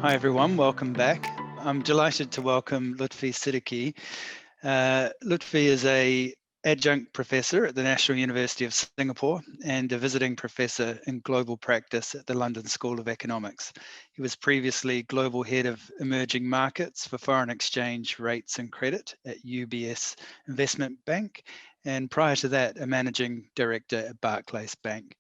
Hi everyone, welcome back. I'm delighted to welcome Lutfey Siddiqi. Lutfey is an Adjunct Professor at the National University of Singapore and a visiting professor in global practice at the London School of Economics. He was previously Global Head of Emerging Markets for Foreign Exchange Rates and Credit at UBS Investment Bank, and prior to that, a Managing Director at Barclays Bank.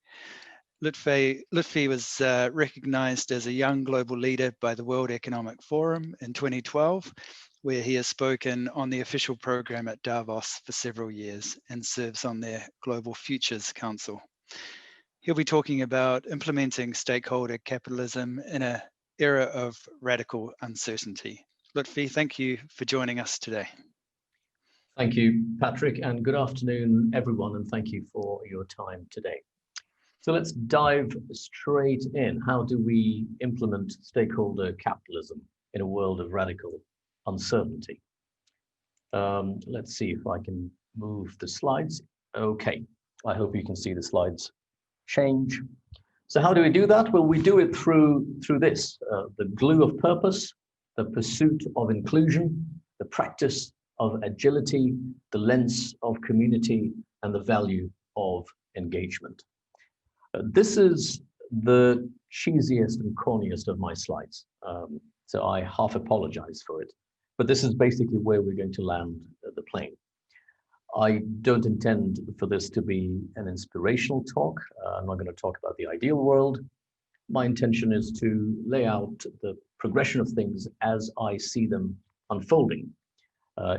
Lutfey was recognized as a young global leader by the World Economic Forum in 2012, where he has spoken on the official program at Davos for several years and serves on their Global Futures Council. He'll be talking about implementing stakeholder capitalism in an era of radical uncertainty. Lutfey, thank you for joining us today. Thank you, Patrick, and good afternoon, everyone, and thank you for your time today. So let's dive straight in. How do we implement stakeholder capitalism in a world of radical uncertainty? Let's see if I can move the slides. Okay, I hope you can see the slides change. So how do we do that? Well, we do it through this, the glue of purpose, the pursuit of inclusion, the practice of agility, the lens of community, and the value of engagement. This is the cheesiest and corniest of my slides, so I half apologize for it. But this is basically where we're going to land the plane. I don't intend for this to be an inspirational talk. I'm not going to talk about the ideal world. My intention is to lay out the progression of things as I see them unfolding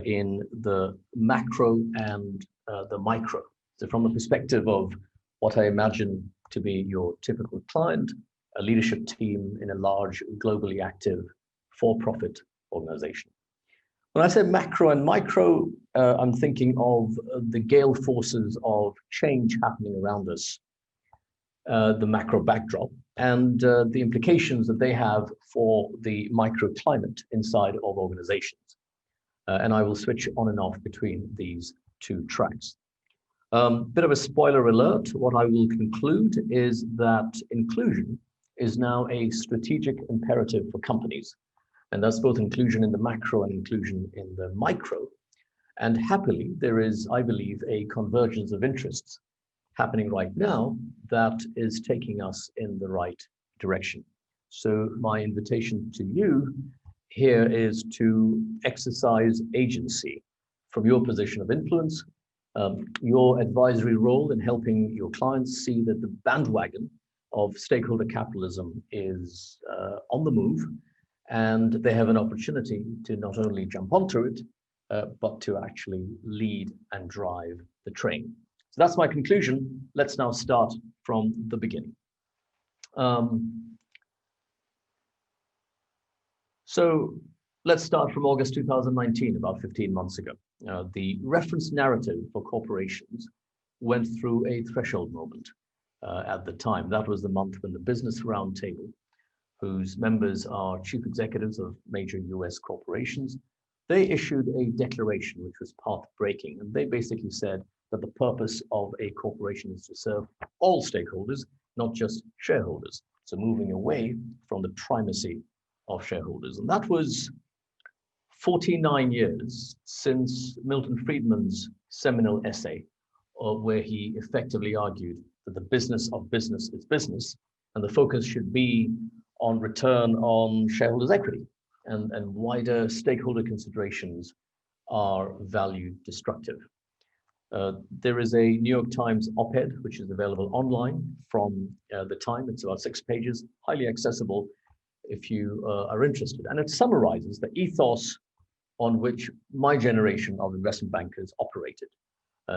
in the macro and the micro. So from the perspective of what I imagine to be your typical client, a leadership team in a large, globally active, for-profit organization. When I say macro and micro, I'm thinking of the gale forces of change happening around us, the macro backdrop, and the implications that they have for the microclimate inside of organizations. And I will switch on and off between these two tracks. Bit of a spoiler alert, what I will conclude is that inclusion is now a strategic imperative for companies. And that's both inclusion in the macro and inclusion in the micro. And happily, there is, I believe, a convergence of interests happening right now that is taking us in the right direction. So my invitation to you here is to exercise agency from your position of influence, your advisory role in helping your clients see that the bandwagon of stakeholder capitalism is on the move, and they have an opportunity to not only jump onto it, but to actually lead and drive the train. So that's my conclusion. Let's now start from the beginning. So let's start from August 2019, about 15 months ago. The reference narrative for corporations went through a threshold moment at the time. That was the month when the Business Roundtable, whose members are chief executives of major US corporations, they issued a declaration which was path-breaking. And they basically said that the purpose of a corporation is to serve all stakeholders, not just shareholders. So moving away from the primacy of shareholders. And that was 49 years since Milton Friedman's seminal essay, where he effectively argued that the business of business is business, and the focus should be on return on shareholders' equity, and wider stakeholder considerations are value destructive. There is a New York Times op-ed, which is available online from the time. It's about 6 pages, highly accessible if you are interested. And it summarizes the ethos on which my generation of investment bankers operated,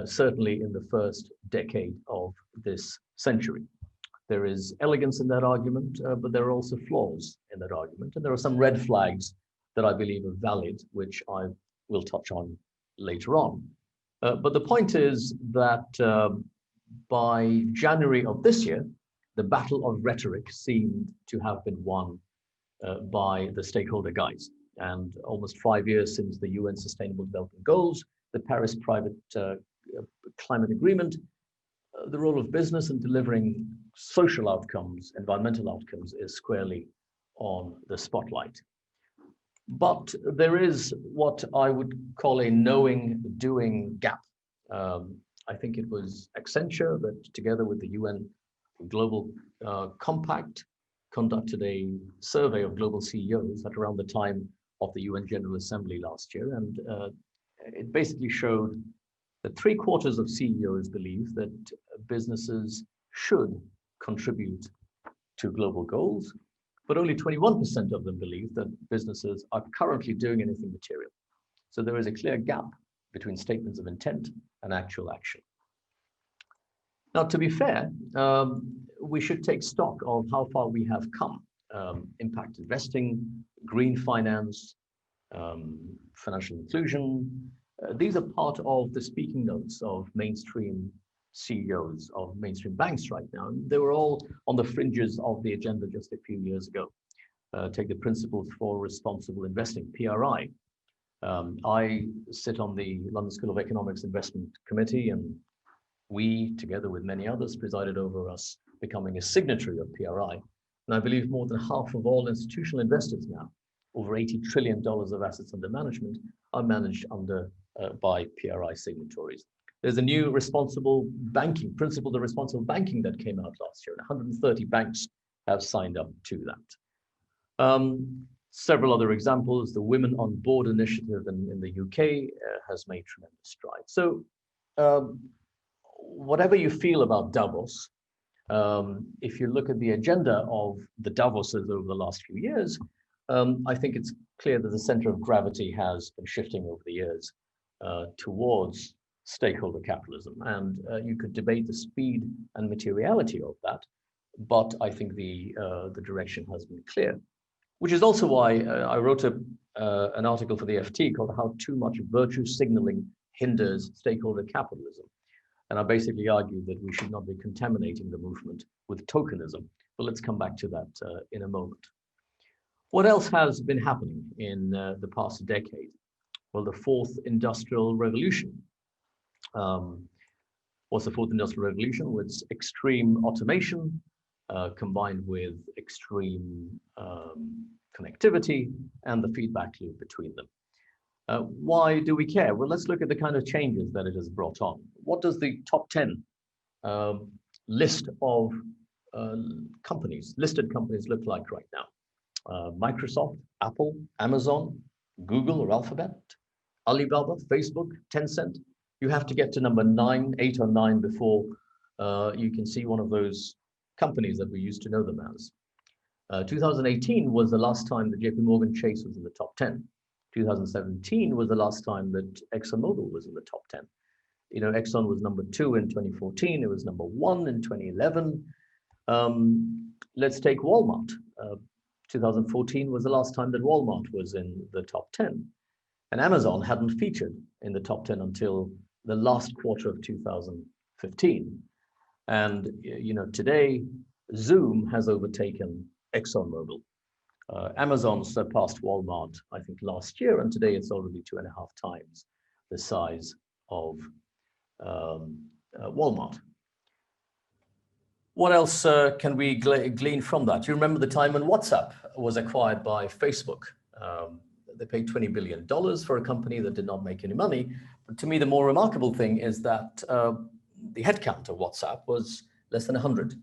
certainly in the first decade of this century. There is elegance in that argument, but there are also flaws in that argument. And there are some red flags that I believe are valid, which I will touch on later on. But the point is that by January of this year, the battle of rhetoric seemed to have been won by the stakeholder guys. And almost 5 years since the UN Sustainable Development Goals, the Paris Private Climate Agreement, the role of business in delivering social outcomes, environmental outcomes, is squarely on the spotlight. But there is what I would call a knowing-doing gap. I think it was Accenture that, together with the UN Global Compact, conducted a survey of global CEOs at around the time of the UN General Assembly last year. And it basically showed that 3/4 of CEOs believe that businesses should contribute to global goals, but only 21% of them believe that businesses are currently doing anything material. So there is a clear gap between statements of intent and actual action. Now, to be fair, we should take stock of how far we have come. Impact investing, green finance, financial inclusion. These are part of the speaking notes of mainstream CEOs of mainstream banks right now. They were all on the fringes of the agenda just a few years ago. Take the Principles for Responsible Investing, PRI. I sit on the London School of Economics Investment Committee, and we, together with many others, presided over us becoming a signatory of PRI. And I believe more than half of all institutional investors now, over $80 trillion of assets under management, are managed under by PRI signatories. There's a new responsible banking, principle of responsible banking that came out last year, and 130 banks have signed up to that. Several other examples, the Women on Board initiative in the UK has made tremendous strides. So whatever you feel about Davos, if you look at the agenda of the Davoses over the last few years, I think it's clear that the center of gravity has been shifting over the years towards stakeholder capitalism. And you could debate the speed and materiality of that, but I think the direction has been clear, which is also why I wrote an article for the FT called How Too Much Virtue Signaling Hinders Stakeholder Capitalism. And I basically argued that we should not be contaminating the movement with tokenism, but let's come back to that in a moment. What else has been happening in the past decade? Well, the fourth industrial revolution. What's the fourth industrial revolution? Well, it's extreme automation combined with extreme connectivity and the feedback loop between them. Why do we care? Well, let's look at the kind of changes that it has brought on. What does the top 10 list of companies, listed companies, look like right now? Microsoft, Apple, Amazon, Google or Alphabet, Alibaba, Facebook, Tencent. You have to get to number 9, 8 or 9 before you can see one of those companies that we used to know them as. 2018 was the last time that JP Morgan Chase was in the top 10. 2017 was the last time that ExxonMobil was in the top 10. You know, Exxon was number 2 in 2014. It was number 1 in 2011. Let's take Walmart. 2014 was the last time that Walmart was in the top 10. And Amazon hadn't featured in the top 10 until the last quarter of 2015. And, you know, today, Zoom has overtaken ExxonMobil. Amazon surpassed Walmart, I think, last year, and today it's already 2.5 times the size of Walmart. What else can we glean from that? You remember the time when WhatsApp was acquired by Facebook. They paid $20 billion for a company that did not make any money. But to me, the more remarkable thing is that the headcount of WhatsApp was less than 100.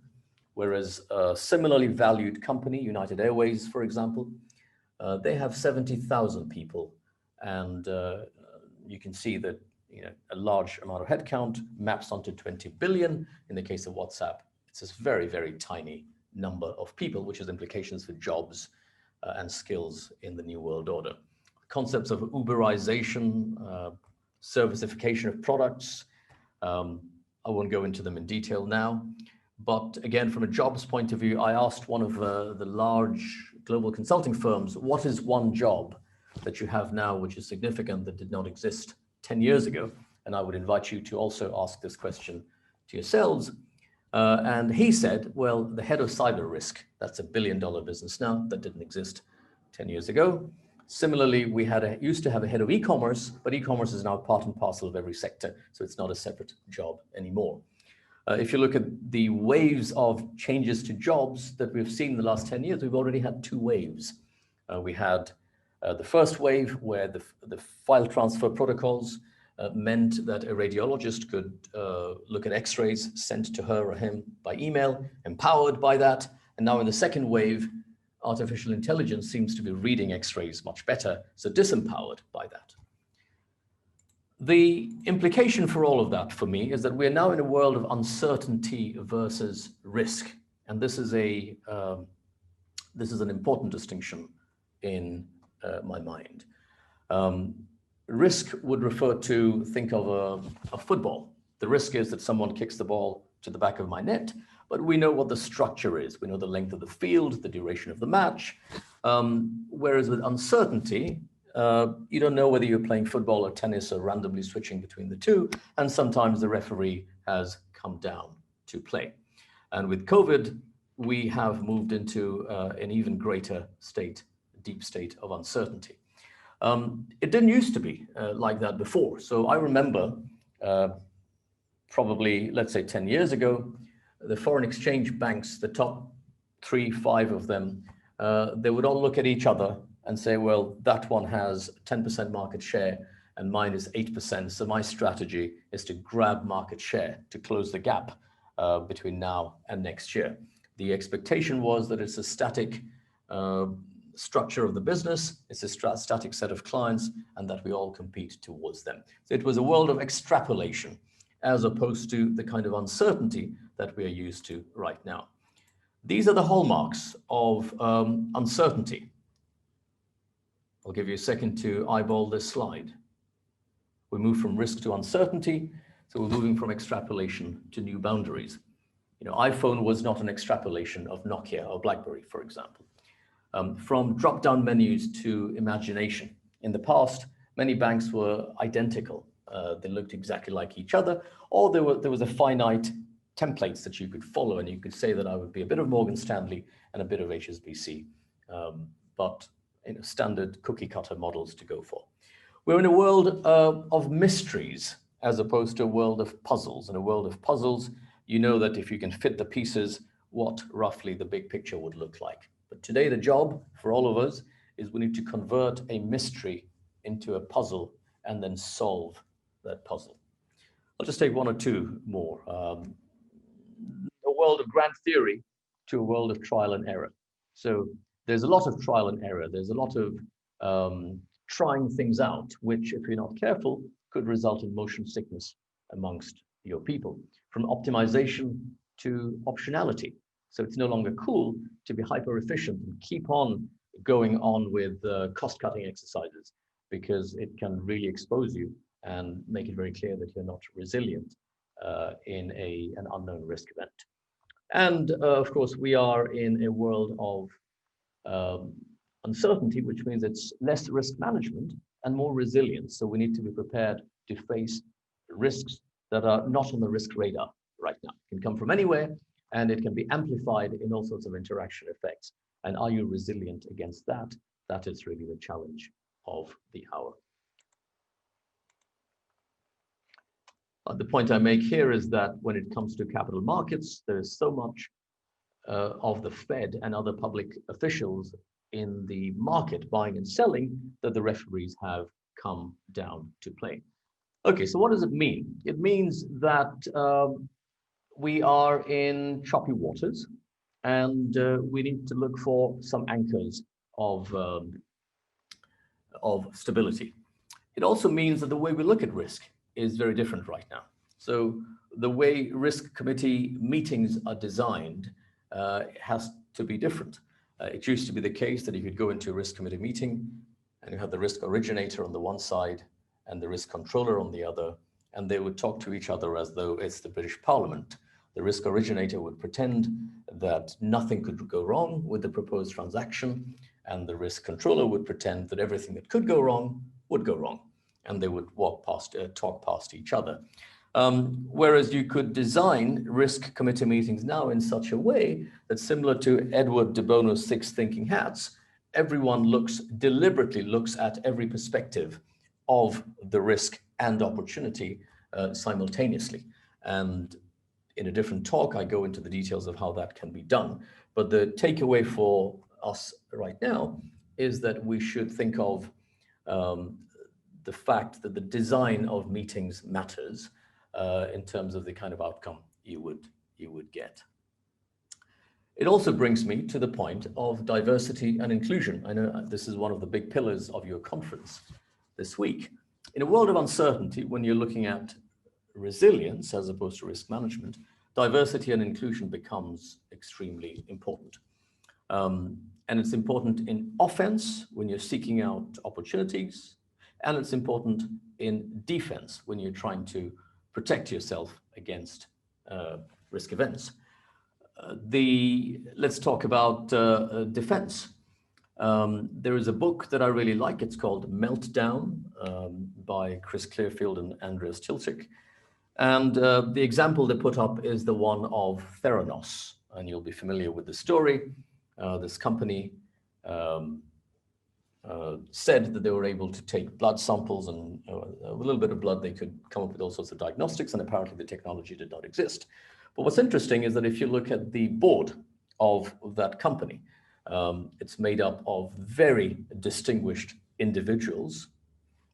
Whereas a similarly valued company, United Airways, for example, they have 70,000 people. And you can see that, you know, a large amount of headcount maps onto 20 billion. In the case of WhatsApp, it's this very, very tiny number of people, which has implications for jobs and skills in the new world order. Concepts of Uberization, servicification of products. I won't go into them in detail now. But again, from a jobs point of view, I asked one of the large global consulting firms, what is one job that you have now which is significant that did not exist 10 years ago? And I would invite you to also ask this question to yourselves. And he said, well, the head of cyber risk, that's $1 billion business now, that didn't exist 10 years ago. Similarly, we used to have a head of e-commerce, but e-commerce is now part and parcel of every sector, so it's not a separate job anymore. If you look at the waves of changes to jobs that we've seen in the last 10 years, we've already had two waves. We had the first wave where the file transfer protocols meant that a radiologist could look at x-rays sent to her or him by email, empowered by that. And now in the second wave, artificial intelligence seems to be reading x-rays much better, so disempowered by that. The implication for all of that for me is that we're now in a world of uncertainty versus risk. And this is an important distinction in my mind. Risk would refer to, think of a football. The risk is that someone kicks the ball to the back of my net, but we know what the structure is. We know the length of the field, the duration of the match. Whereas with uncertainty, you don't know whether you're playing football or tennis or randomly switching between the two. And sometimes the referee has come down to play. And with COVID, we have moved into an even greater state, deep state of uncertainty. It didn't used to be like that before. So I remember probably, let's say 10 years ago, the foreign exchange banks, the top 3, 5 of them, they would all look at each other and say, well, that one has 10% market share and mine is 8%. So my strategy is to grab market share to close the gap between now and next year. The expectation was that it's a static structure of the business, it's a static set of clients, and that we all compete towards them. So it was a world of extrapolation as opposed to the kind of uncertainty that we are used to right now. These are the hallmarks of uncertainty. I'll give you a second to eyeball this slide. We move from risk to uncertainty, so we're moving from extrapolation to new boundaries. You know, iPhone was not an extrapolation of Nokia or BlackBerry, for example. From drop-down menus to imagination. In the past, many banks were identical. They looked exactly like each other, or there was a finite templates that you could follow, and you could say that I would be a bit of Morgan Stanley and a bit of HSBC, but standard cookie cutter models to go for. We're in a world of mysteries as opposed to a world of puzzles. In a world of puzzles, you know that if you can fit the pieces, what roughly the big picture would look like. But today, the job for all of us is we need to convert a mystery into a puzzle and then solve that puzzle. I'll just take one or two more. A world of grand theory to a world of trial and error. So there's a lot of trial and error. There's a lot of trying things out, which, if you're not careful, could result in motion sickness amongst your people. From optimization to optionality. So it's no longer cool to be hyper efficient and keep on going on with cost-cutting exercises, because it can really expose you and make it very clear that you're not resilient in an unknown risk event. And of course, we are in a world of uncertainty, which means it's less risk management and more resilience. So we need to be prepared to face risks that are not on the risk radar right now. It can come from anywhere, and it can be amplified in all sorts of interaction effects. And are you resilient against that? That is really the challenge of the hour. The point I make here is that when it comes to capital markets, there is so much of the Fed and other public officials in the market buying and selling that the referees have come down to play. Okay, so what does it mean? It means that we are in choppy waters, and we need to look for some anchors of stability. It also means that the way we look at risk is very different right now. So the way risk committee meetings are designed has to be different. It used to be the case that you could go into a risk committee meeting and you had the risk originator on the one side and the risk controller on the other, and they would talk to each other as though it's the British Parliament. The risk originator would pretend that nothing could go wrong with the proposed transaction, and the risk controller would pretend that everything that could go wrong would go wrong, and they would talk past each other. Whereas you could design risk committee meetings now in such a way that, similar to Edward de Bono's 6 thinking hats, everyone deliberately looks at every perspective of the risk and opportunity simultaneously. And In a different talk, I go into the details of how that can be done. But the takeaway for us right now is that we should think of the fact that the design of meetings matters in terms of the kind of outcome you would get. It also brings me to the point of diversity and inclusion. I know this is one of the big pillars of your conference this week. In a world of uncertainty, when you're looking at resilience as opposed to risk management, diversity and inclusion becomes extremely important. And it's important in offense when you're seeking out opportunities, and it's important in defense when you're trying to protect yourself against risk events. Let's talk about defense. There is a book that I really like. It's called Meltdown by Chris Clearfield and Andreas Tilchik. And the example they put up is the one of Theranos. And you'll be familiar with the story. This company said that they were able to take blood samples, and a little bit of blood, they could come up with all sorts of diagnostics, and apparently the technology did not exist. But what's interesting is that if you look at the board of that company, it's made up of very distinguished individuals.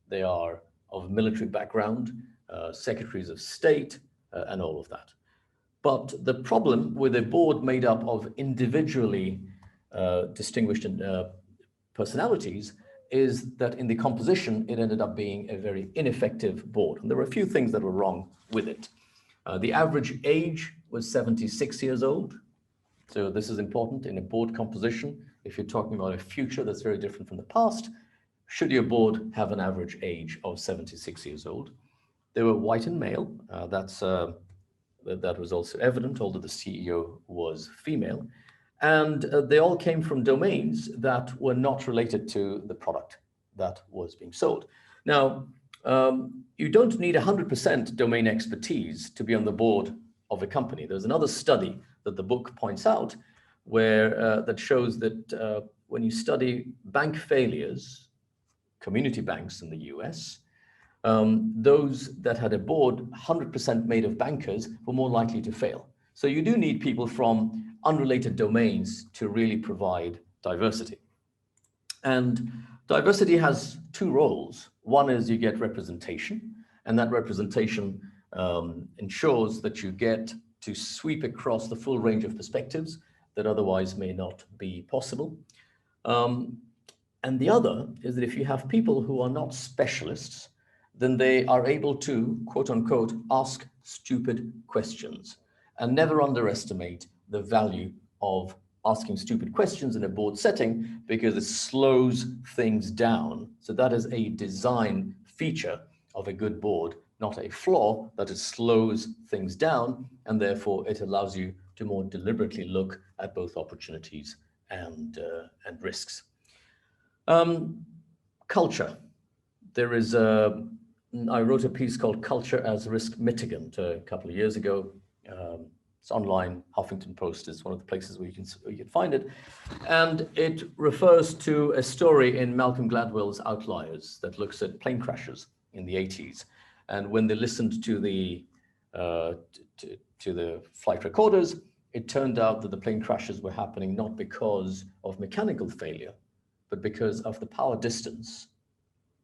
They are of military background, secretaries of state, and all of that. But the problem with a board made up of individually distinguished personalities is that in the composition, it ended up being a very ineffective board. And there were a few things that were wrong with it. The average age was 76 years old. So this is important in a board composition. If you're talking about a future that's very different from the past, should your board have an average age of 76 years old? They were white and male. That was also evident, although the CEO was female. And they all came from domains that were not related to the product that was being sold. Now, you don't need 100% domain expertise to be on the board of a company. There's another study that the book points out where that shows that when you study bank failures, community banks in the US, those that had a board 100% made of bankers were more likely to fail. So you do need people from unrelated domains to really provide diversity. And diversity has two roles. One is you get representation, and that representation ensures that you get to sweep across the full range of perspectives that otherwise may not be possible. And the other is that if you have people who are not specialists, then they are able to, quote unquote, ask stupid questions, and never underestimate the value of asking stupid questions in a board setting, because it slows things down. So that is a design feature of a good board, not a flaw, that it slows things down, and therefore it allows you to more deliberately look at both opportunities and risks. Culture. There is I wrote a piece called Culture as Risk Mitigant a couple of years ago. It's online. Huffington Post is one of the places where you can find it. And it refers to a story in Malcolm Gladwell's Outliers that looks at plane crashes in the 80s. And when they listened to the flight recorders, it turned out that the plane crashes were happening not because of mechanical failure, but because of the power distance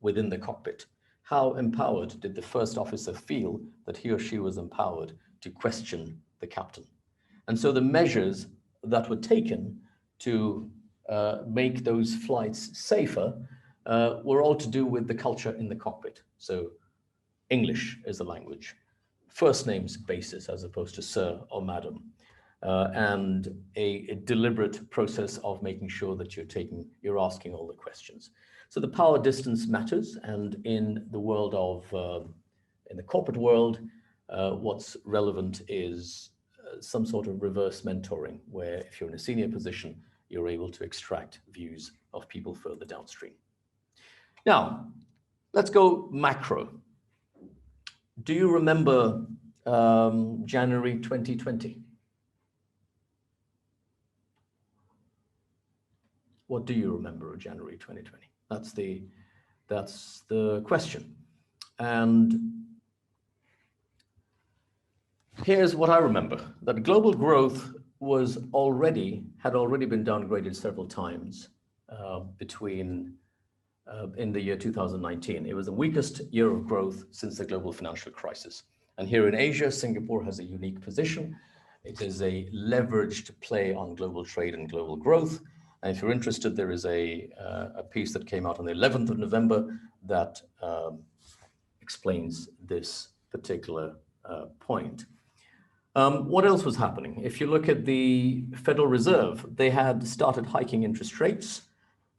within the cockpit. How empowered did the first officer feel that he or she was empowered to question the captain? And so the measures that were taken to make those flights safer were all to do with the culture in the cockpit. So English is the language, first names basis as opposed to sir or madam, and a deliberate process of making sure that you're asking all the questions. So the power distance matters, and in the world of, in the corporate world, what's relevant is some sort of reverse mentoring, where if you're in a senior position, you're able to extract views of people further downstream. Now, let's go macro. Do you remember January 2020? What do you remember of January 2020? That's the question. And here's what I remember, that global growth had already been downgraded several times in the year 2019. It was the weakest year of growth since the global financial crisis. And here in Asia, Singapore has a unique position. It is a leveraged play on global trade and global growth. And if you're interested, there is a piece that came out on the 11th of November that explains this particular point. What else was happening? If you look at the Federal Reserve, they had started hiking interest rates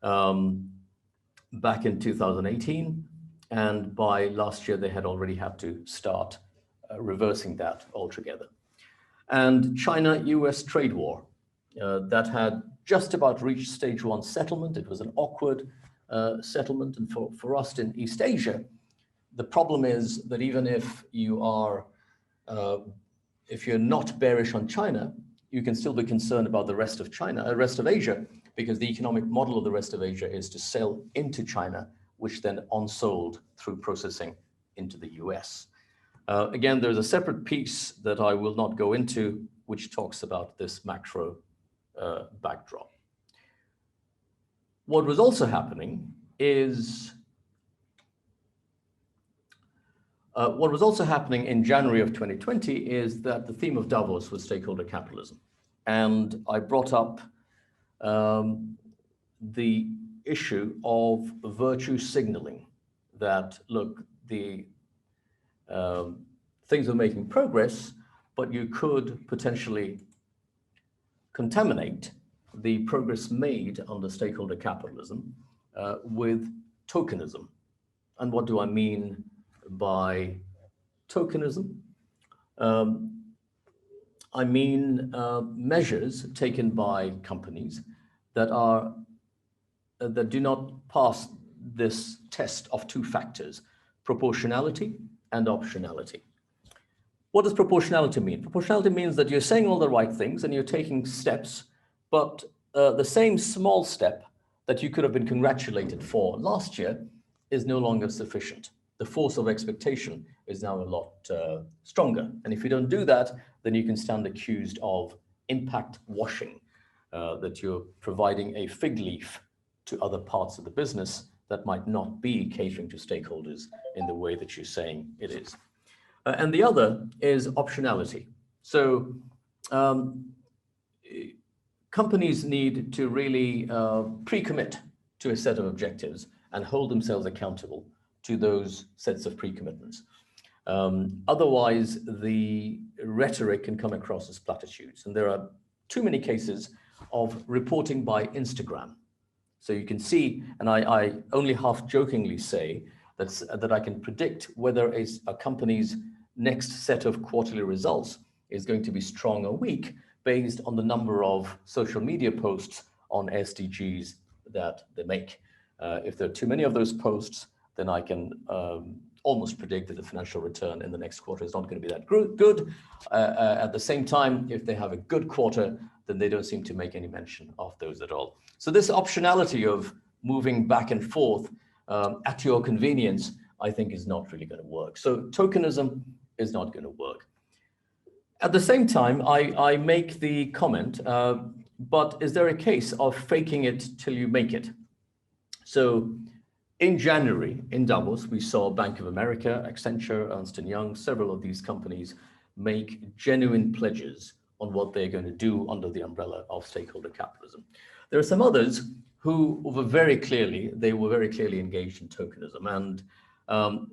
back in 2018. And by last year, they had already had to start reversing that altogether. And China-US trade war that had just about reached stage 1 settlement. It was an awkward settlement. And for us in East Asia, the problem is that even if you are, if you're not bearish on China, you can still be concerned about the rest of rest of Asia, because the economic model of the rest of Asia is to sell into China, which then on-sold through processing into the US. Again, there's a separate piece that I will not go into, which talks about this macro backdrop. What was also happening is, in January of 2020 is that the theme of Davos was stakeholder capitalism. And I brought up the issue of virtue signaling, that look, the things are making progress, but you could potentially contaminate the progress made under stakeholder capitalism with tokenism. And what do I mean by tokenism? I mean measures taken by companies that do not pass this test of two factors, proportionality and optionality. What does proportionality mean? Proportionality means that you're saying all the right things and you're taking steps, but the same small step that you could have been congratulated for last year is no longer sufficient. The force of expectation is now a lot stronger. And if you don't do that, then you can stand accused of impact washing, that you're providing a fig leaf to other parts of the business that might not be catering to stakeholders in the way that you're saying it is. And the other is optionality. So companies need to really pre-commit to a set of objectives and hold themselves accountable to those sets of pre-commitments. Otherwise, the rhetoric can come across as platitudes. And there are too many cases of reporting by Instagram. So you can see, and I only half jokingly say that I can predict whether a company's next set of quarterly results is going to be strong or weak based on the number of social media posts on SDGs that they make. If there are too many of those posts, then I can almost predict that the financial return in the next quarter is not going to be that good. At the same time, if they have a good quarter, then they don't seem to make any mention of those at all. So this optionality of moving back and forth at your convenience, I think is not really going to work. So tokenism is not going to work. At the same time, I make the comment, but is there a case of faking it till you make it? So in January, in Davos, we saw Bank of America, Accenture, Ernst & Young, several of these companies make genuine pledges on what they're going to do under the umbrella of stakeholder capitalism. There are some others who were very clearly engaged in tokenism. And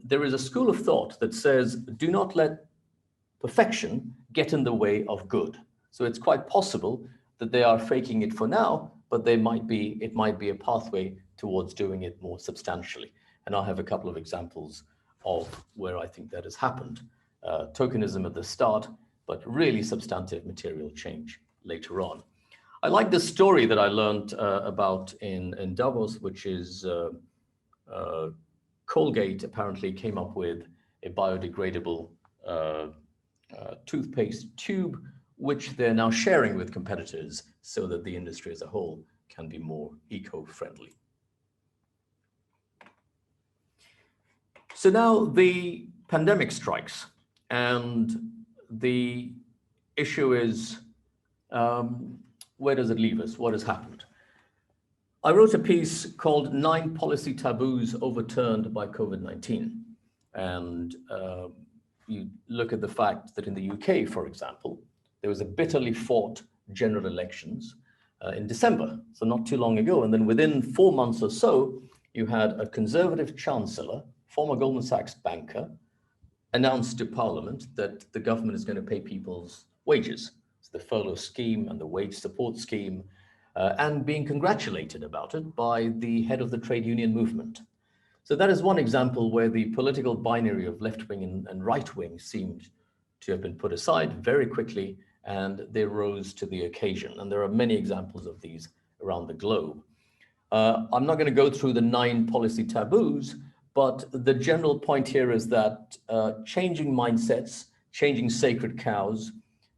there is a school of thought that says, do not let perfection get in the way of good. So it's quite possible that they are faking it for now, but it might be a pathway towards doing it more substantially. And I'll have a couple of examples of where I think that has happened. Tokenism at the start, but really substantive material change later on. I like the story that I learned about in Davos, which is Colgate apparently came up with a biodegradable toothpaste tube, which they're now sharing with competitors so that the industry as a whole can be more eco-friendly. So now the pandemic strikes, and the issue is, where does it leave us? What has happened? I wrote a piece called 9 Policy Taboos Overturned by COVID-19. And you look at the fact that in the UK, for example, there was a bitterly fought general elections in December, so not too long ago. And then within 4 months or so, you had a Conservative chancellor, former Goldman Sachs banker, announced to Parliament that the government is going to pay people's wages. It's the furlough scheme and the wage support scheme, and being congratulated about it by the head of the trade union movement. So that is one example where the political binary of left wing and right wing seemed to have been put aside very quickly, and they rose to the occasion. And there are many examples of these around the globe. I'm not going to go through the 9 policy taboos, but the general point here is that changing mindsets, changing sacred cows,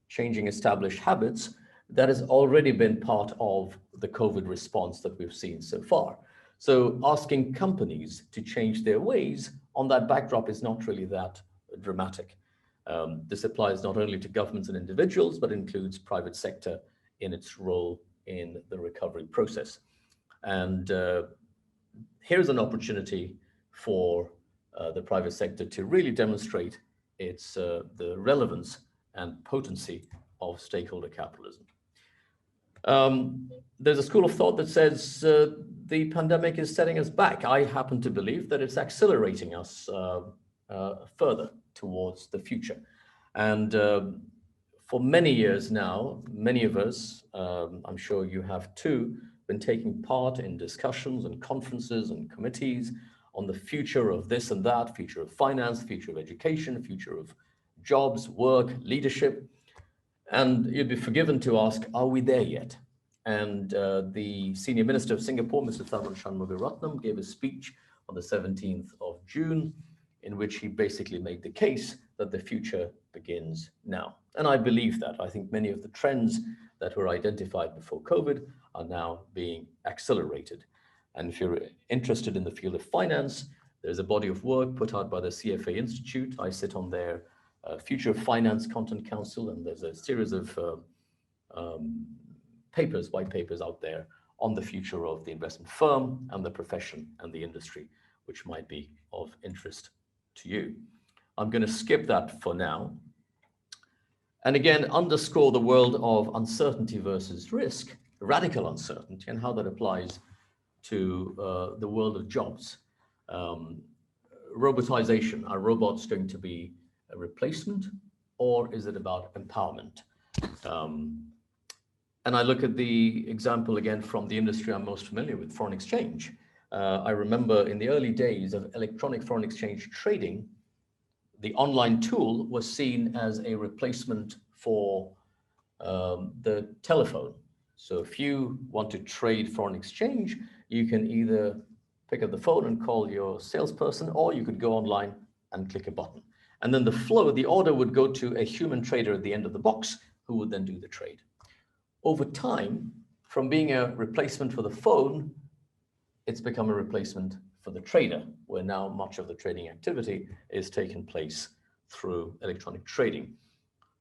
changing established habits, that has already been part of the COVID response that we've seen so far. So asking companies to change their ways on that backdrop is not really that dramatic. This applies not only to governments and individuals, but includes private sector in its role in the recovery process. And here's an opportunity for the private sector to really demonstrate the relevance and potency of stakeholder capitalism. There's a school of thought that says the pandemic is setting us back. I happen to believe that it's accelerating us further towards the future. And for many years now, many of us, I'm sure you have too, been taking part in discussions and conferences and committees on the future of this and that, future of finance, future of education, future of jobs, work, leadership. And you'd be forgiven to ask, are we there yet? And the Senior Minister of Singapore, Mr. Tharman Shanmugaratnam, gave a speech on the 17th of June, in which he basically made the case that the future begins now. And I believe that. I think many of the trends that were identified before COVID are now being accelerated. And if you're interested in the field of finance, there's a body of work put out by the CFA Institute. I sit on their Future of Finance Content Council, and there's a series of white papers out there on the future of the investment firm and the profession and the industry, which might be of interest to you. I'm going to skip that for now. And again, underscore the world of uncertainty versus risk, radical uncertainty, and how that applies to the world of jobs. Robotization, are robots going to be a replacement, or is it about empowerment? And I look at the example again from the industry I'm most familiar with, foreign exchange. I remember in the early days of electronic foreign exchange trading, the online tool was seen as a replacement for the telephone. So if you want to trade foreign exchange, you can either pick up the phone and call your salesperson, or you could go online and click a button. And then the order would go to a human trader at the end of the box, who would then do the trade. Over time, from being a replacement for the phone, it's become a replacement for the trader, where now much of the trading activity is taking place through electronic trading.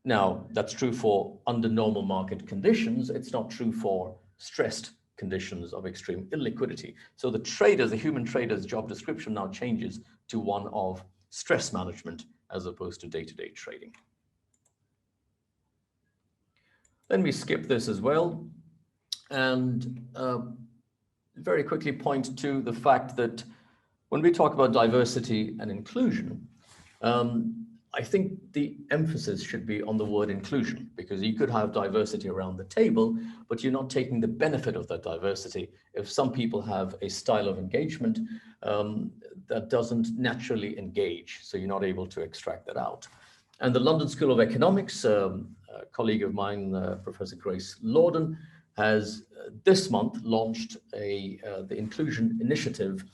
Now, that's true for under normal market conditions. It's not true for stressed conditions of extreme illiquidity. So the human trader's job description now changes to one of stress management as opposed to day-to-day trading. Then we skip this as well, and very quickly point to the fact that when we talk about diversity and inclusion, I think the emphasis should be on the word inclusion, because you could have diversity around the table, but you're not taking the benefit of that diversity if some people have a style of engagement that doesn't naturally engage, so you're not able to extract that out. And the London School of Economics, a colleague of mine, Professor Grace Lorden, has this month launched the Inclusion Initiative,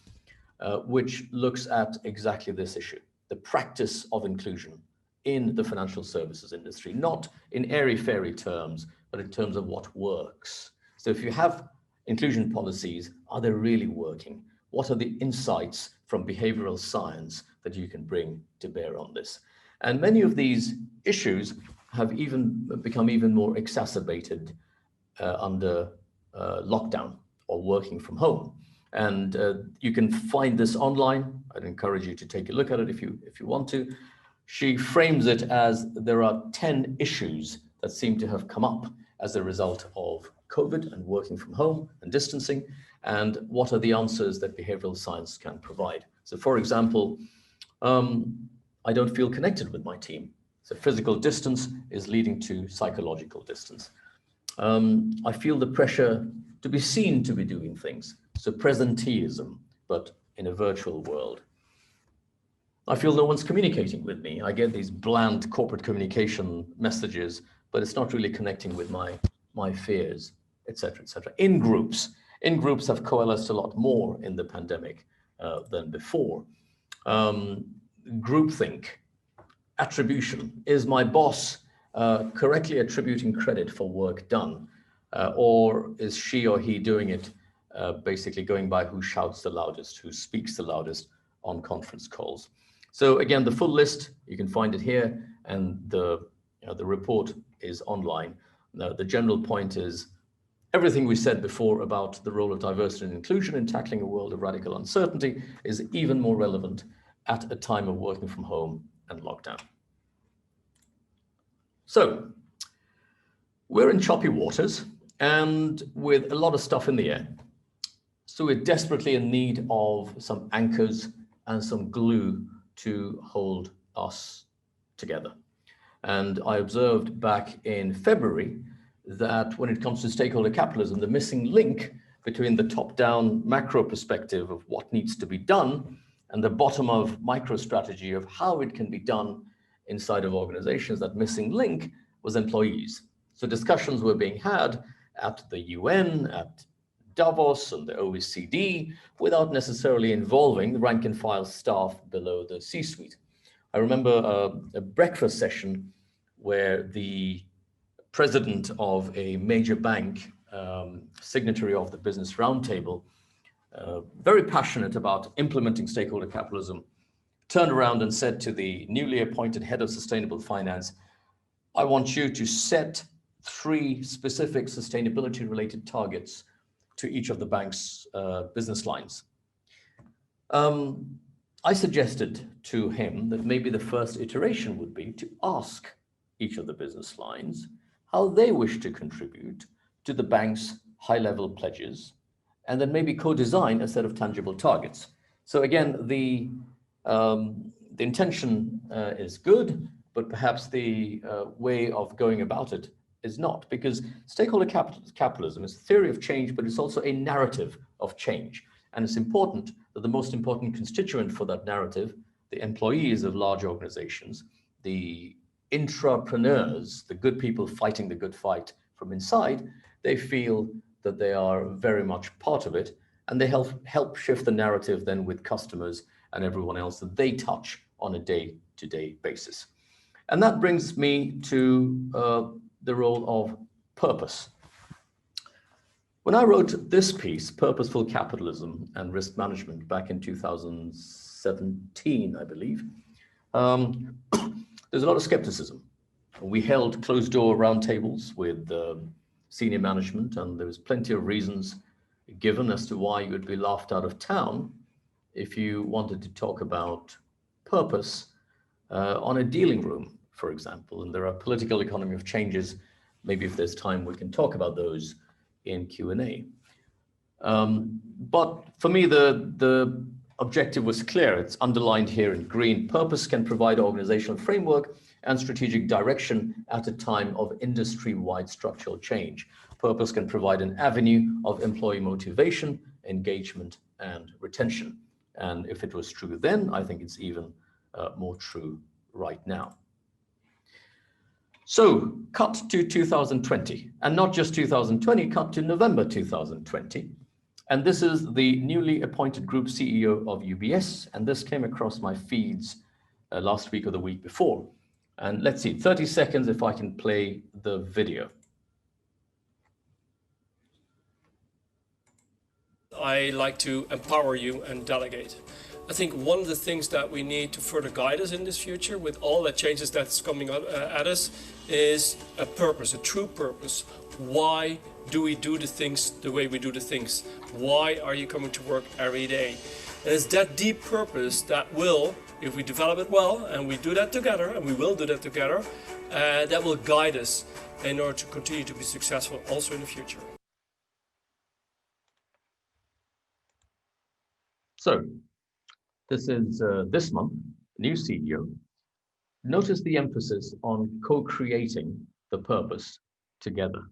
which looks at exactly this issue, the practice of inclusion in the financial services industry, not in airy-fairy terms, but in terms of what works. So if you have inclusion policies, are they really working? What are the insights from behavioral science that you can bring to bear on this. And many of these issues have even become even more exacerbated under lockdown or working from home. And you can find this online. I'd encourage you to take a look at it if you want to. She frames it as there are 10 issues that seem to have come up as a result of COVID and working from home and distancing, and what are the answers that behavioral science can provide. So for example, I don't feel connected with my team. So physical distance is leading to psychological distance. I feel the pressure to be seen to be doing things. So presenteeism, but in a virtual world. I feel no one's communicating with me. I get these bland corporate communication messages, but it's not really connecting with my fears, etc., etc. In-groups have coalesced a lot more in the pandemic than before. Groupthink, attribution. Is my boss correctly attributing credit for work done? Or is she or he doing it basically going by who shouts the loudest, who speaks the loudest on conference calls? So again, the full list, you can find it here, and the report is online. Now, the general point is everything we said before about the role of diversity and inclusion in tackling a world of radical uncertainty is even more relevant at a time of working from home and lockdown. So we're in choppy waters and with a lot of stuff in the air. So we're desperately in need of some anchors and some glue to hold us together. And I observed back in February that when it comes to stakeholder capitalism, the missing link between the top-down macro perspective of what needs to be done and the bottom-of micro strategy of how it can be done inside of organizations, that missing link was employees. So discussions were being had at the UN, at Davos and the OECD, without necessarily involving the rank and file staff below the C-suite. I remember a breakfast session where the president of a major bank, signatory of the Business Roundtable, very passionate about implementing stakeholder capitalism, turned around and said to the newly appointed head of sustainable finance, I want you to set 3 specific sustainability related targets to each of the bank's business lines. I suggested to him that maybe the first iteration would be to ask each of the business lines how they wish to contribute to the bank's high-level pledges, and then maybe co-design a set of tangible targets. So again, the intention is good, but perhaps the way of going about it is not, because stakeholder capitalism is a theory of change, but it's also a narrative of change. And it's important that the most important constituent for that narrative, the employees of large organizations, the intrapreneurs, the good people fighting the good fight from inside, they feel that they are very much part of it, and they help shift the narrative then with customers and everyone else that they touch on a day-to-day basis. And that brings me to the role of purpose. When I wrote this piece, Purposeful Capitalism and Risk Management, back in 2017, I believe, there's a lot of skepticism. We held closed-door roundtables with senior management, and there was plenty of reasons given as to why you would be laughed out of town if you wanted to talk about purpose on a dealing room, for example. And there are political economy of changes. Maybe if there's time, we can talk about those in Q&A. But for me, the objective was clear. It's underlined here in green. Purpose can provide organizational framework and strategic direction at a time of industry-wide structural change. Purpose can provide an avenue of employee motivation, engagement, and retention. And if it was true then, I think it's even more true right now. So cut to 2020, and not just 2020, cut to November 2020. And this is the newly appointed group CEO of UBS. And this came across my feeds last week or the week before. And let's see, 30 seconds if I can play the video. I like to empower you and delegate. I think one of the things that we need to further guide us in this future with all the changes that's coming at us is a purpose, a true purpose. Why do we do the things the way we do the things? Why are you coming to work every day? And it's that deep purpose that will, if we develop it well, and we do that together, and we will do that together, that will guide us in order to continue to be successful also in the future. So, this is this month, new CEO. Notice the emphasis on co-creating the purpose together,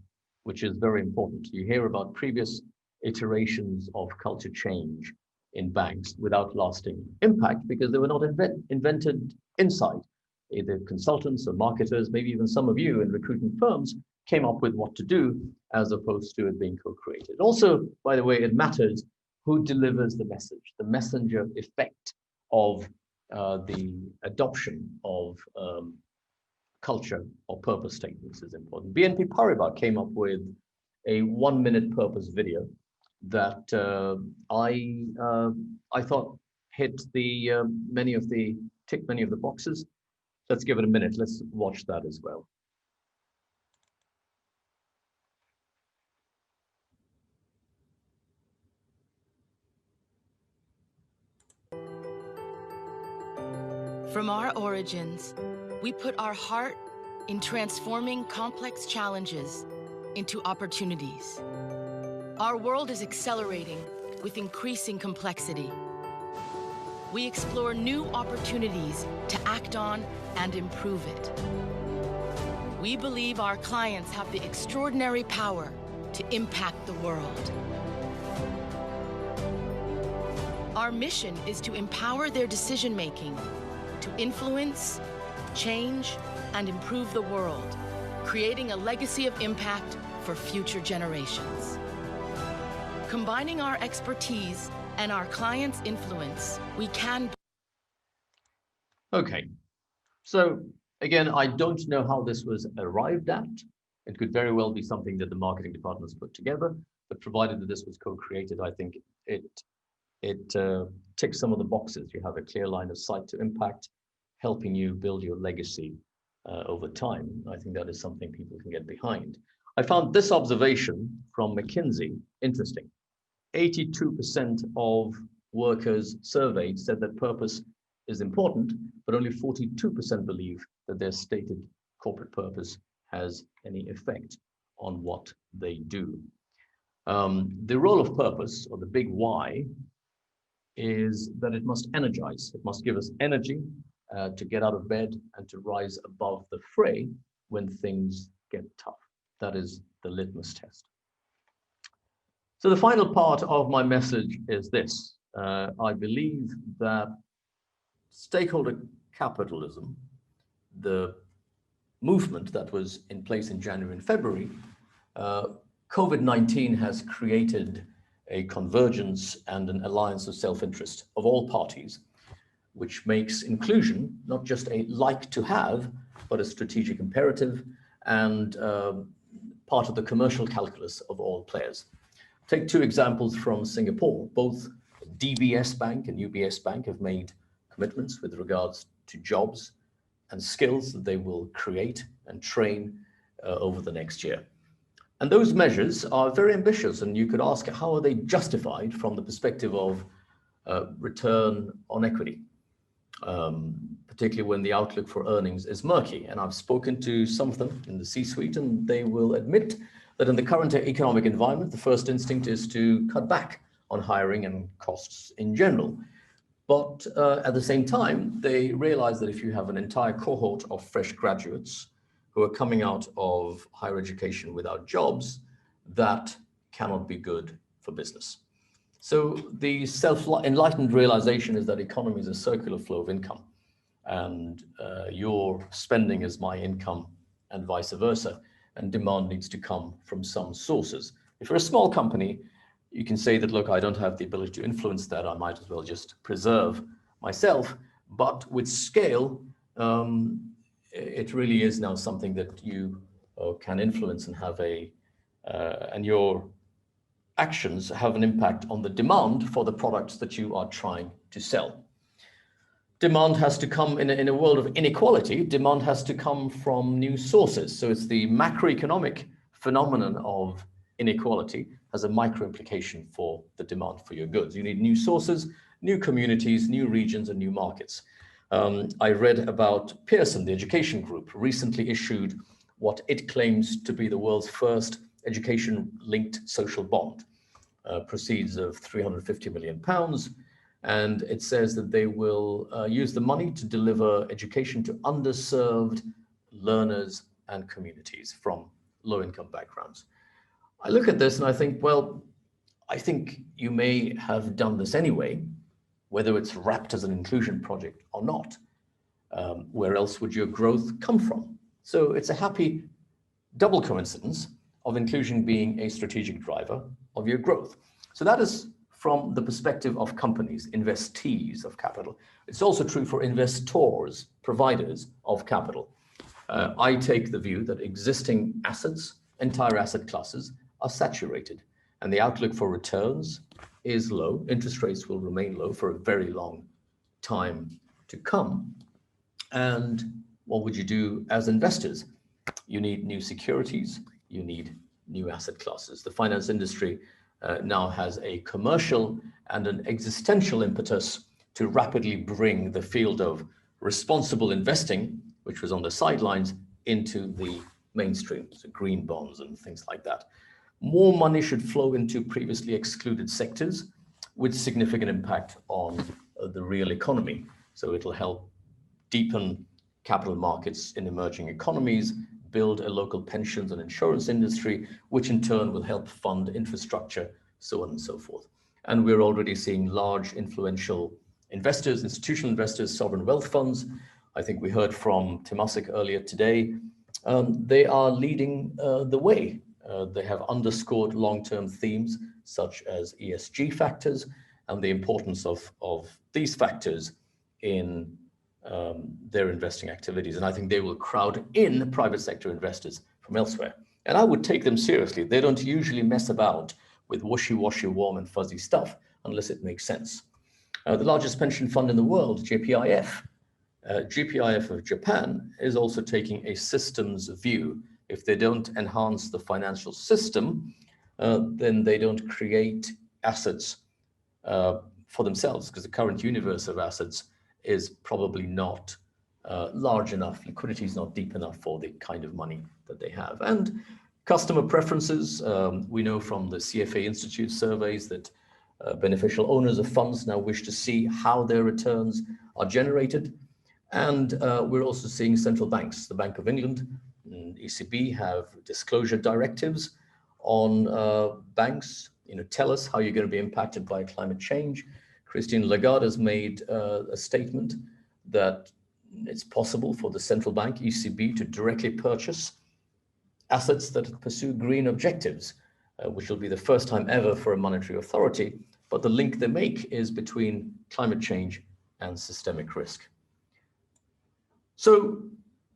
which is very important. You hear about previous iterations of culture change in banks without lasting impact because they were not invented inside. Either consultants or marketers, maybe even some of you in recruiting firms came up with what to do as opposed to it being co-created. Also, by the way, it matters who delivers the message. The messenger effect of the adoption of culture or purpose statements is important. BNP Paribas came up with a 1-minute purpose video that I thought hit the ticked many of the boxes. Let's give it a minute. Let's watch that as well. From our origins, we put our heart in transforming complex challenges into opportunities. Our world is accelerating with increasing complexity. We explore new opportunities to act on and improve it. We believe our clients have the extraordinary power to impact the world. Our mission is to empower their decision-making, to influence, change, and improve the world, creating a legacy of impact for future generations. Combining our expertise and our clients' influence, we can... Okay, so again, I don't know how this was arrived at. It could very well be something that the marketing departments put together, but provided that this was co-created, I think it ticks some of the boxes. You have a clear line of sight to impact, helping you build your legacy over time. I think that is something people can get behind. I found this observation from McKinsey interesting. 82% of workers surveyed said that purpose is important, but only 42% believe that their stated corporate purpose has any effect on what they do. The role of purpose, or the big why, is that it must energize. It must give us energy to get out of bed and to rise above the fray when things get tough. That is the litmus test. So the final part of my message is this. I believe that stakeholder capitalism, the movement that was in place in January and February, COVID-19 has created a convergence and an alliance of self-interest of all parties, which makes inclusion not just a like to have, but a strategic imperative and part of the commercial calculus of all players. Take two examples from Singapore. Both DBS Bank and UBS Bank have made commitments with regards to jobs and skills that they will create and train over the next year. And those measures are very ambitious, and you could ask, how are they justified from the perspective of return on equity, particularly when the outlook for earnings is murky? And I've spoken to some of them in the C-suite, and they will admit that in the current economic environment, the first instinct is to cut back on hiring and costs in general. But at the same time, they realize that if you have an entire cohort of fresh graduates who are coming out of higher education without jobs, that cannot be good for business. So the self-enlightened realization is that economy is a circular flow of income, and your spending is my income and vice versa, and demand needs to come from some sources. If you're a small company, you can say that, look, I don't have the ability to influence that, I might as well just preserve myself. But with scale, it really is now something that you can influence and have and your actions have an impact on the demand for the products that you are trying to sell. demand has to come in a world of inequality. Demand has to come from new sources. So it's the macroeconomic phenomenon of inequality has a micro implication for the demand for your goods. You need new sources, new communities, new regions, and new markets. I read about Pearson, the education group, recently issued what it claims to be the world's first education-linked social bond, proceeds of £350 million. And it says that they will use the money to deliver education to underserved learners and communities from low-income backgrounds. I look at this and I think, well, I think you may have done this anyway, whether it's wrapped as an inclusion project or not. Where else would your growth come from? So it's a happy double coincidence of inclusion being a strategic driver of your growth. So that is from the perspective of companies, investees of capital. It's also true for investors, providers of capital. I take the view that existing assets, entire asset classes, are saturated, and the outlook for returns is low. Interest rates will remain low for a very long time to come. And what would you do as investors? You need new securities, you need new asset classes. The finance industry now has a commercial and an existential impetus to rapidly bring the field of responsible investing, which was on the sidelines, into the mainstream, so green bonds and things like that. More money should flow into previously excluded sectors with significant impact on the real economy. So it'll help deepen capital markets in emerging economies, build a local pensions and insurance industry, which in turn will help fund infrastructure, so on and so forth. And we're already seeing large influential investors, institutional investors, sovereign wealth funds. I think we heard from Temasek earlier today. They are leading the way. They have underscored long-term themes such as ESG factors and the importance of these factors in their investing activities. And I think they will crowd in private sector investors from elsewhere. And I would take them seriously. They don't usually mess about with washy-washy, warm and fuzzy stuff unless it makes sense. The largest pension fund in the world, GPIF of Japan, is also taking a systems view. If they don't enhance the financial system, then they don't create assets for themselves, because the current universe of assets is probably not large enough. Liquidity is not deep enough for the kind of money that they have. And customer preferences, we know from the CFA Institute surveys that beneficial owners of funds now wish to see how their returns are generated. And we're also seeing central banks, the Bank of England and ECB, have disclosure directives on banks. Tell us how you're going to be impacted by climate change. Christine Lagarde has made a statement that it's possible for the central bank, ECB, to directly purchase assets that pursue green objectives, which will be the first time ever for a monetary authority. But the link they make is between climate change and systemic risk. So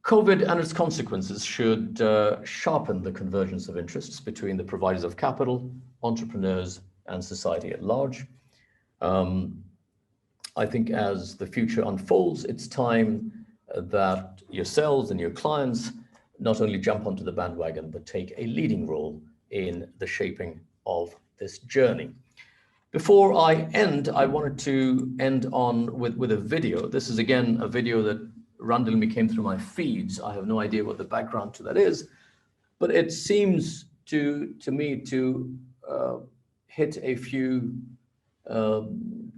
COVID and its consequences should sharpen the convergence of interests between the providers of capital, entrepreneurs, and society at large. I think as the future unfolds, it's time that yourselves and your clients not only jump onto the bandwagon, but take a leading role in the shaping of this journey. Before I end, I wanted to end on with a video. This is again a video that randomly came through my feeds. I have no idea what the background to that is, but it seems to me to hit a few,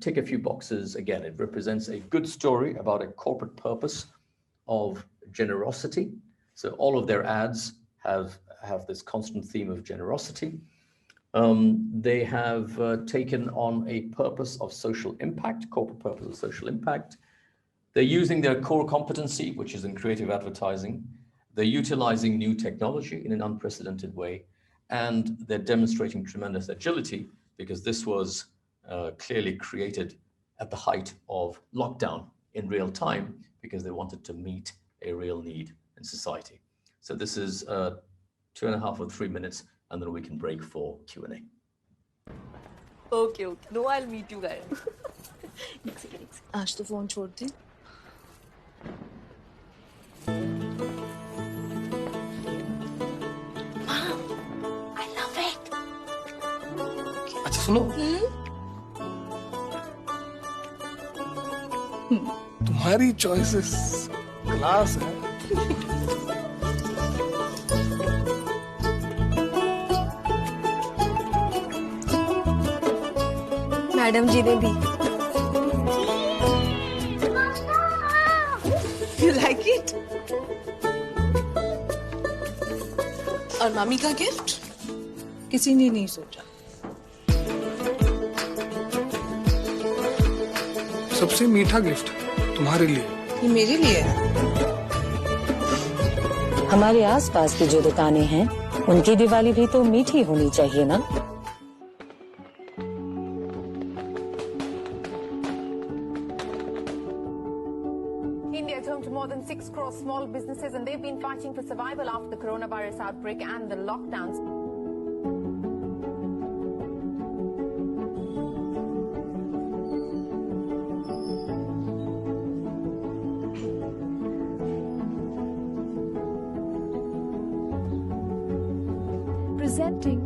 tick a few boxes. Again, it represents a good story about a corporate purpose of generosity. So all of their ads have this constant theme of generosity. They have taken on a purpose of social impact, corporate purpose of social impact. They're using their core competency, which is in creative advertising. They're utilizing new technology in an unprecedented way, and they're demonstrating tremendous agility, because this was clearly created at the height of lockdown in real time, because they wanted to meet a real need in society. So this is 2.5 or 3 minutes, and then we can break for Q&A. Okay. No, I'll meet you guys. Aaj to phone chhod di. सुनो तुम्हारी choices class है। Madam जी ने दी। You like it? और मामी का gift? किसी ने नहीं सोचा। सबसे मीठा गिफ्ट तुम्हारे लिए। ये मेरे लिए है। हमारे आसपास की जो दुकानें हैं, उनकी दिवाली भी तो मीठी होनी चाहिए ना। India is home to more than 6 crore small businesses, and they've been fighting for survival after the coronavirus outbreak and the lockdowns. Presenting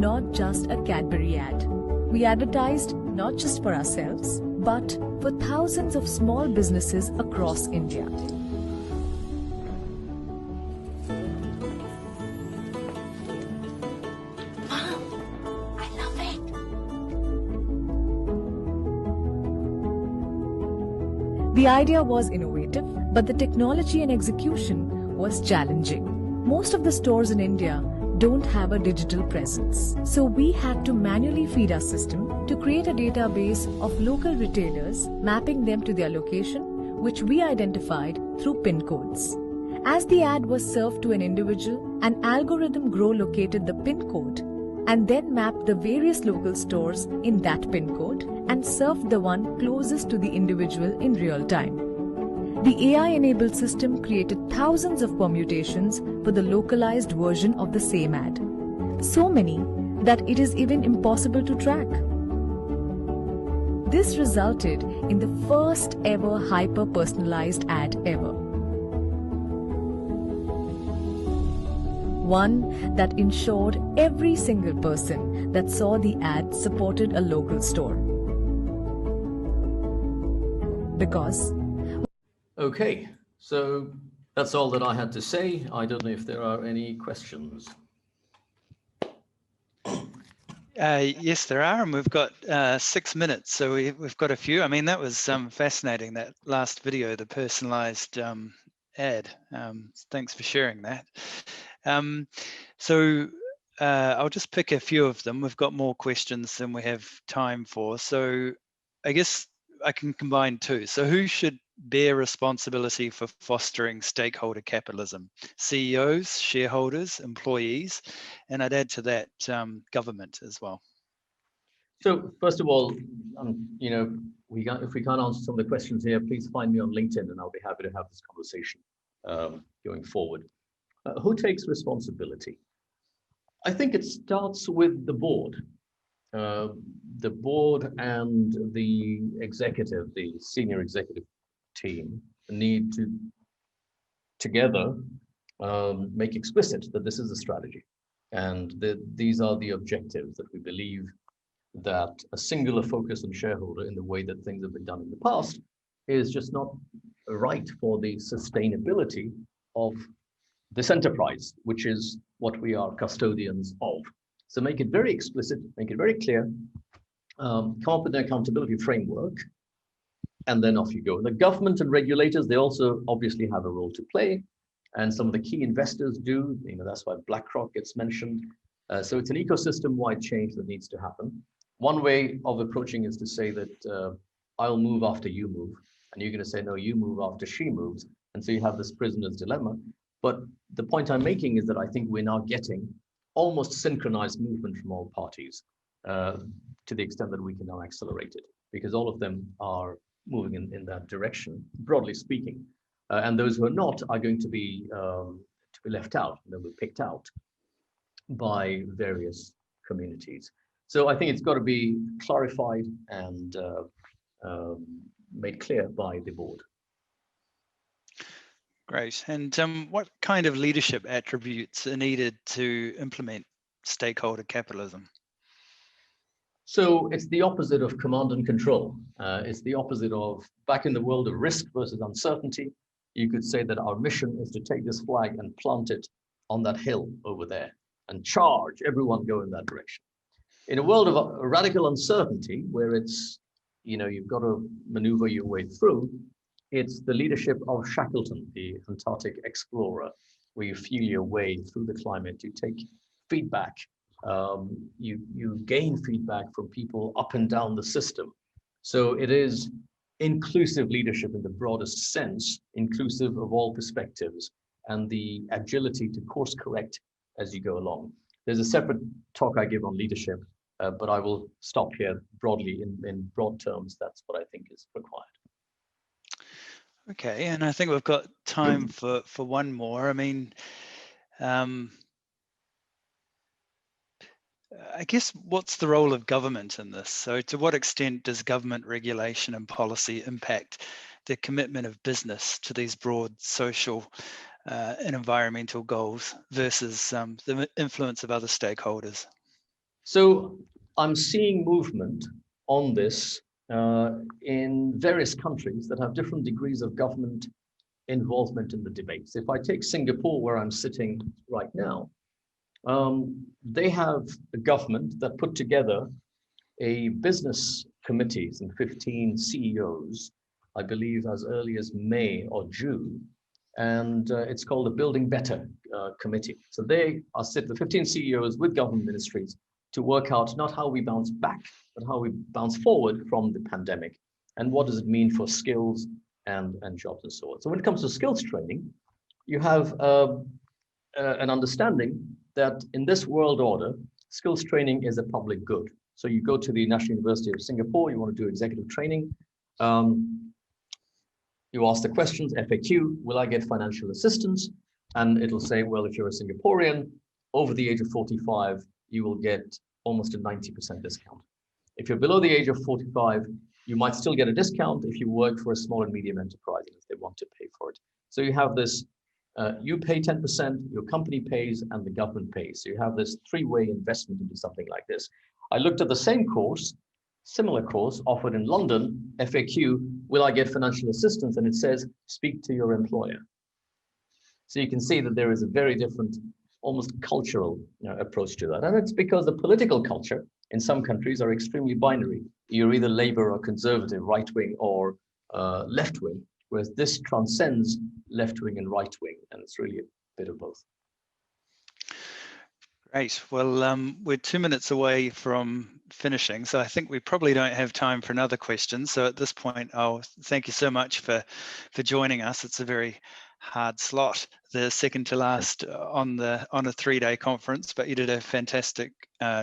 not just a Cadbury ad. We advertised not just for ourselves, but for thousands of small businesses across India. Mom, I love it. The idea was innovative, but the technology and execution was challenging. Most of the stores in India don't have a digital presence. So we had to manually feed our system to create a database of local retailers, mapping them to their location, which we identified through PIN codes. As the ad was served to an individual, an algorithm located the PIN code and then mapped the various local stores in that PIN code and served the one closest to the individual in real time. The AI-enabled system created thousands of permutations for the localized version of the same ad. So many that it is even impossible to track. This resulted in the first ever hyper-personalized ad ever. One that ensured every single person that saw the ad supported a local store. Because Okay, so that's all that I had to say. I don't know if there are any questions. Yes, there are, and we've got 6 minutes, so we've got a few. I mean, that was fascinating, that last video, the personalized ad. Thanks for sharing that. So I'll just pick a few of them. We've got more questions than we have time for, so I guess I can combine two. So who should bear responsibility for fostering stakeholder capitalism? CEOs, shareholders, employees, and I'd add to that government as well. So first of all, you know, if we can't answer some of the questions here, please find me on LinkedIn and I'll be happy to have this conversation going forward. Who takes responsibility? I think it starts with the board. The board and the executive, the senior executive team need to together make explicit that this is the strategy and that these are the objectives, that we believe that a singular focus on shareholder in the way that things have been done in the past is just not right for the sustainability of this enterprise, which is what we are custodians of. So make it very explicit, make it very clear, come up with an accountability framework, and then off you go. The government and regulators, they also obviously have a role to play, and some of the key investors do. You know, that's why BlackRock gets mentioned. So it's an ecosystem-wide change that needs to happen. One way of approaching is to say that I'll move after you move, and you're going to say, no, you move after she moves. And so you have this prisoner's dilemma. But the point I'm making is that I think we're now getting almost synchronized movement from all parties to the extent that we can now accelerate it, because all of them are moving in that direction, broadly speaking. And those who are not are going to be left out, they'll be picked out by various communities. So I think it's got to be clarified and made clear by the board. Great. And what kind of leadership attributes are needed to implement stakeholder capitalism? So it's the opposite of command and control. It's the opposite of, back in the world of risk versus uncertainty, you could say that our mission is to take this flag and plant it on that hill over there and charge, everyone go in that direction. In a world of radical uncertainty, where it's, you've got to maneuver your way through, it's the leadership of Shackleton, the Antarctic explorer, where you feel your way through the climate, you take feedback, you gain feedback from people up and down the system. So it is inclusive leadership in the broadest sense, inclusive of all perspectives, and the agility to course correct as you go along. There's a separate talk I give on leadership, but I will stop here broadly in broad terms. That's what I think is required. Okay, and I think we've got time for one more. I mean, I guess what's the role of government in this? So to what extent does government regulation and policy impact the commitment of business to these broad social and environmental goals versus the influence of other stakeholders? So I'm seeing movement on this in various countries that have different degrees of government involvement in the debates. If I take Singapore, where I'm sitting right now, they have a government that put together a business committees and 15 CEOs, I believe as early as May or June, and it's called the Building Better Committee. So they are the 15 CEOs with government ministries to work out not how we bounce back, but how we bounce forward from the pandemic, and what does it mean for skills and jobs and so on. So when it comes to skills training, you have an understanding that in this world order, skills training is a public good. So you go to the National University of Singapore, you want to do executive training, you ask the questions, FAQ, will I get financial assistance? And it'll say, well, if you're a Singaporean over the age of 45, you will get almost a 90% discount. If you're below the age of 45, you might still get a discount if you work for a small and medium enterprise, if they want to pay for it. So you have this, you pay 10%, your company pays, and the government pays. So you have this three-way investment into something like this. I looked at the same course, similar course offered in London, FAQ, will I get financial assistance? And it says, speak to your employer. So you can see that there is a very different, almost cultural approach to that. And it's because the political culture in some countries are extremely binary. You're either Labour or Conservative, right-wing or left-wing, whereas this transcends left-wing and right-wing, and it's really a bit of both. Great. Well, we're 2 minutes away from finishing, so I think we probably don't have time for another question. So at this point, I'll thank you so much for joining us. It's a very hard slot, the second to last on a 3-day conference, but you did a fantastic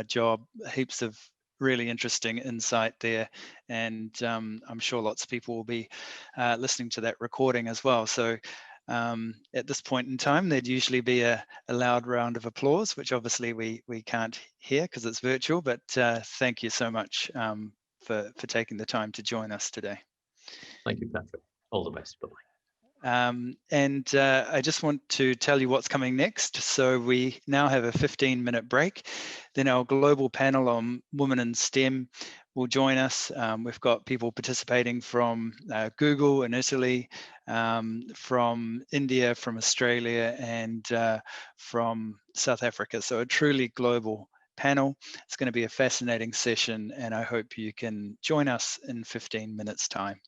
job. Heaps of really interesting insight there, and I'm sure lots of people will be listening to that recording as well. So at this point in time, there'd usually be a loud round of applause, which obviously we can't hear because it's virtual, but thank you so much for taking the time to join us today. Thank you, Patrick. All the best. Bye-bye. And I just want to tell you what's coming next. So we now have a 15-minute break. Then our global panel on women in STEM will join us. We've got people participating from Google in Italy, from India, from Australia, and from South Africa. So a truly global panel. It's going to be a fascinating session, and I hope you can join us in 15 minutes' time.